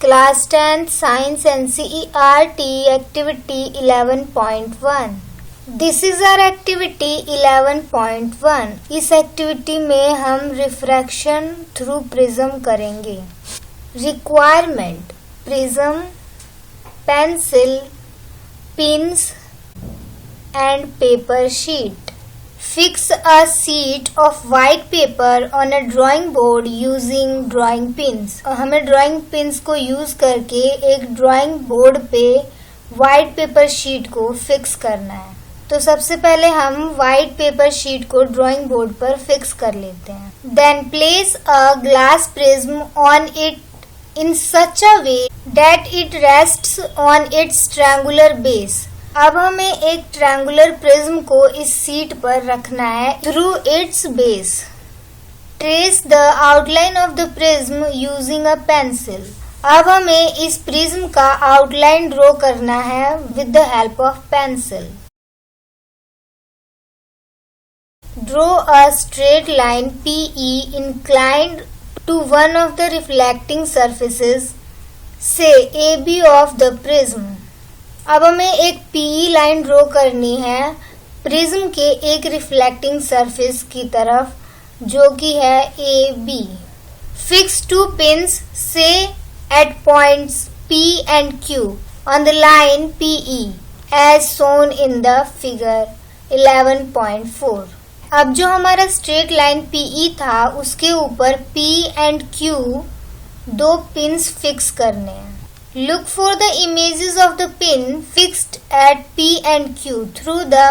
Class 10 Science NCERT Activity 11.1. This is our Activity 11.1. इस activity में हम रिफ्रैक्शन थ्रू प्रिज्म करेंगे. Requirement: prism, pencil, pins and paper sheet. Fix a sheet of white paper on a drawing board using drawing pins. हमें drawing pins को use करके एक drawing board पे white paper sheet को fix करना है. तो सबसे पहले हम white paper sheet को drawing board पर fix कर लेते हैं. Then place a glass prism on it in such a way that it rests on its triangular base. अब हमें एक ट्रायंगुलर प्रिज्म को इस सीट पर रखना है through it's base. Trace the outline of the prism using a pencil. अब हमें इस प्रिज्म का आउटलाइन ड्रॉ करना है with the help of pencil. Draw a straight line PE inclined to one of the reflecting surfaces, say AB of the prism. अब हमें एक PE line draw करनी है प्रिज्म के एक रिफ्लेक्टिंग सरफेस की तरफ जो कि है AB. फिक्स टू पिन्स से at points P and Q on the line PE as shown in the figure 11.4. अब जो हमारा स्ट्रेट लाइन PE था उसके ऊपर P and Q दो पिन्स फिक्स करने हैं. Look for the images of the pin fixed at P and Q through the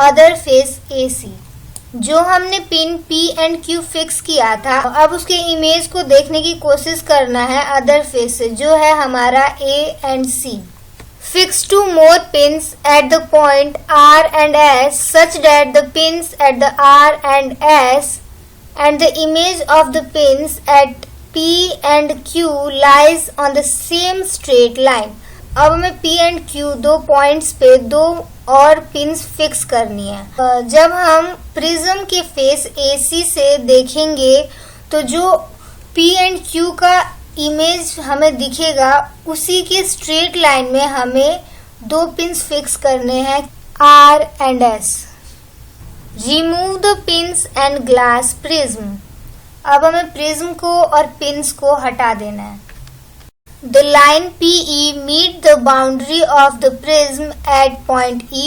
other face AC. जो हमने pin P and Q fix किया था अब उसके इमेज को देखने की कोशिश करना है अदर फेस से जो है हमारा A and C. Fix two more pins at the point R and S such that the pins at the R and S and the image of the pins at P and Q lies on the same straight line. अब हमें P and Q दो points पे दो और pins fix करनी है. जब हम प्रिज्म के फेस AC से देखेंगे तो जो P and Q का इमेज हमें दिखेगा उसी के स्ट्रेट लाइन में हमें दो पिन्स फिक्स करने हैं R and S. Remove the pins and glass prism. अब हमें प्रिज्म को और पिन्स को हटा देना है. The line PE meet the boundary of the prism at point E.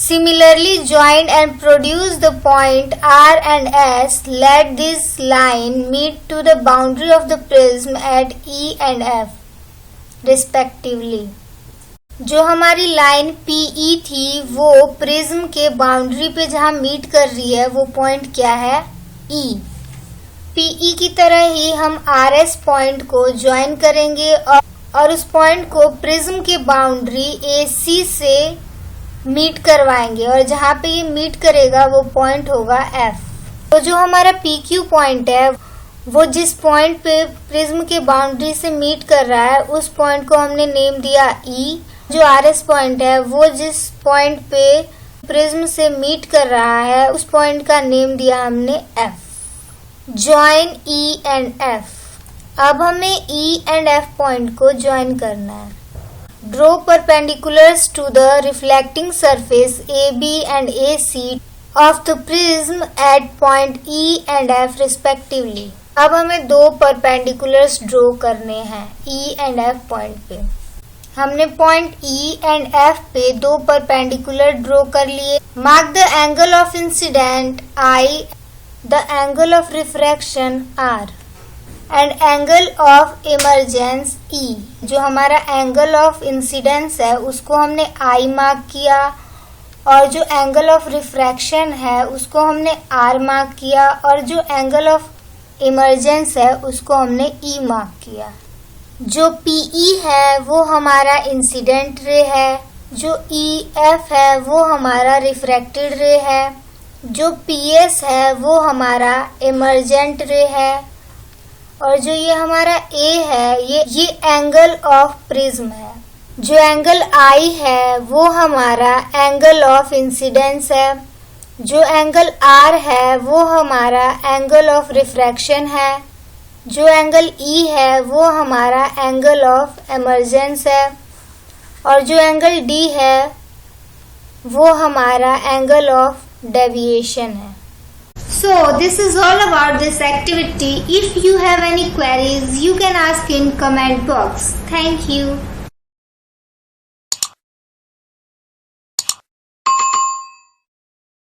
Similarly join and produce the point R and S. Let this line meet to the boundary of the prism at E and F respectively. जो हमारी line PE थी वो prism के boundary पे जहाँ meet कर रही है वो पॉइंट क्या है? E. PE की तरह ही हम RS पॉइंट को ज्वाइन करेंगे और उस पॉइंट को प्रिज्म के बाउंड्री AC से मीट करवाएंगे और जहाँ पे ये मीट करेगा वो पॉइंट होगा F. तो जो हमारा PQ पॉइंट है वो जिस पॉइंट पे प्रिज्म के बाउंड्री से मीट कर रहा है उस पॉइंट को हमने नेम दिया E. जो RS पॉइंट है वो जिस पॉइंट पे प्रिज्म से मीट कर रहा है उस पॉइंट का नेम दिया हमने F. Join E and F. अब हमें E and F पॉइंट को ज्वाइन करना है. Draw perpendiculars to the reflecting surface AB and AC of the prism at point E and F respectively. अब हमें दो perpendiculars ड्रॉ करने हैं E and F पॉइंट पे. हमने पॉइंट E and F पे दो perpendicular ड्रॉ कर लिए. Mark the angle of incident I, the angle of refraction R and angle of emergence E. जो हमारा angle of incidence है उसको हमने I मार्क किया और जो angle of refraction है उसको हमने R मार्क किया और जो angle of emergence है उसको हमने E मार्क किया. जो PE है वो हमारा इंसिडेंट रे है, जो EF है वो हमारा रिफ्रैक्टेड रे है, जो PS है वो हमारा इमर्जेंट रे है और जो ये हमारा A है ये एंगल ऑफ प्रिज्म है. जो एंगल I है वो हमारा एंगल ऑफ इंसिडेंस है. जो एंगल R है वो हमारा एंगल ऑफ रिफ्रैक्शन है जो एंगल E है वो हमारा एंगल ऑफ एमर्जेंस है और जो एंगल D है वो हमारा एंगल ऑफ डेविएशन है. So this is all about this activity. If you have any queries, you can ask in comment box. Thank you.